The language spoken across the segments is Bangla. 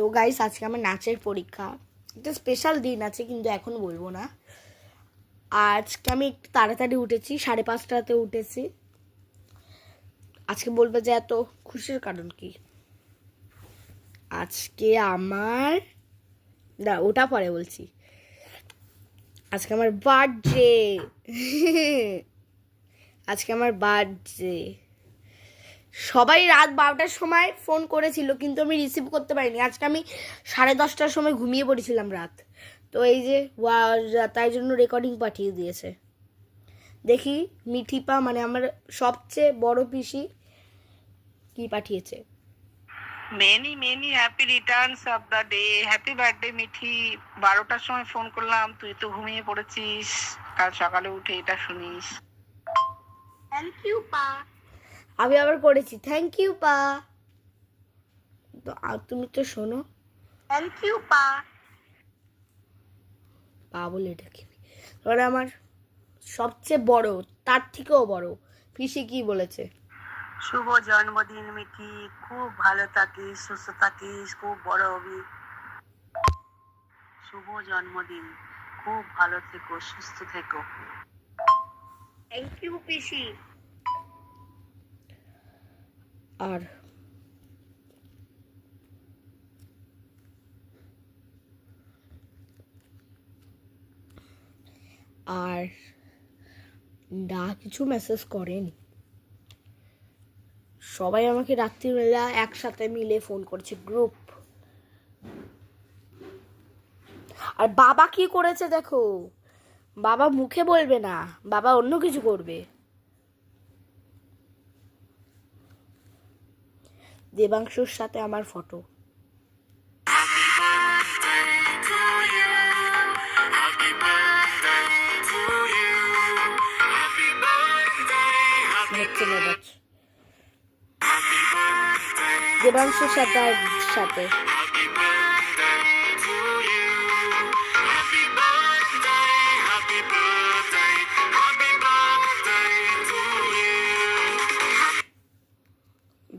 তো গাইস আজকে আমার নাচের পরীক্ষা, একটা স্পেশাল দিন আছে কিন্তু এখন বলবো না। আজকে আমি একটু তাড়াতাড়ি উঠেছি, 5:30টাতে উঠেছি। আজকে বলবে যে এত খুশির কারণ কি। আজকে আমার ওটা পরে বলছি। আজকে আমার বার্থডে। আজকে আমার বার্থডে। সবাই রাত 12টার সময় ফোন করেছিল কিন্তু আমি রিসিভ করতে পারিনি। আজকে আমি 10:30টার সময় ঘুমিয়ে পড়েছিলাম রাত। তো এই যে তাই জন্য রেকর্ডিং পাঠিয়ে দিয়েছে। দেখি মিঠিপা মানে আমার সবচেয়ে বড় পিসি কি পাঠিয়েছে। Many many happy returns of the day. Happy birthday Mithi. 12টার সময় ফোন করলাম, তুই তো ঘুমিয়ে পড়েছিস। কাল সকালে উঠে এটা শুনিস। থ্যাংক ইউ পা। আমি আবার করেছি থ্যাংক ইউ পা। তো তুমি তো শোনো থ্যাংক ইউ পা। পা বলে ডাকি। এবারে আমার সবচেয়ে বড়, তার থেকেও বড় পিসি কি বলেছে। শুভ জন্মদিন মিঠি, খুব ভালো থাকিস, সুস্থ থাকিস, খুব বড় হবি। শুভ জন্মদিন, খুব ভালো থেকো, সুস্থ থেকো। থ্যাংক ইউ পিসি। আর আর কিছু মেসেজ করেনি। সবাই আমাকে রাত্রিবেলা একসাথে মিলে ফোন করছে, গ্রুপ। আর বাবা কি করেছে দেখো, বাবা মুখে বলবে না, বাবা অন্য কিছু করবে। দেবাংশুর সাথে আমার ফটো। দেবাংশুর সাথে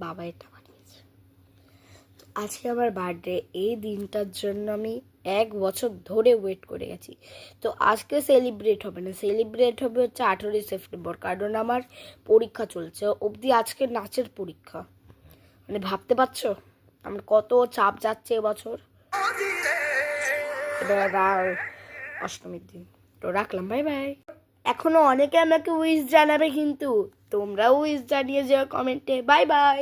বাবা এটা বানিয়েছে। আজকে আমার বার্থডে, এই দিনটার জন্য আমি 1 বছর ধরে ওয়েট করে গেছি। তো আজকে সেলিব্রেট হবে না, সেলিব্রেট হবে হচ্ছে 18ই সেপ্টেম্বর, কারণ আমার পরীক্ষা চলছে অবধি। আজকে নাচের পরীক্ষা, মানে ভাবতে পারছো আমার কত চাপ যাচ্ছে এবছর। এবার অষ্টমীর দিন। তো রাখলাম, বাই বাই। এখনো অনেকে আমাকে উইশ জানাবে, কিন্তু তোমরাও উইশ জানিয়ে যাও কমেন্টে। Bye bye.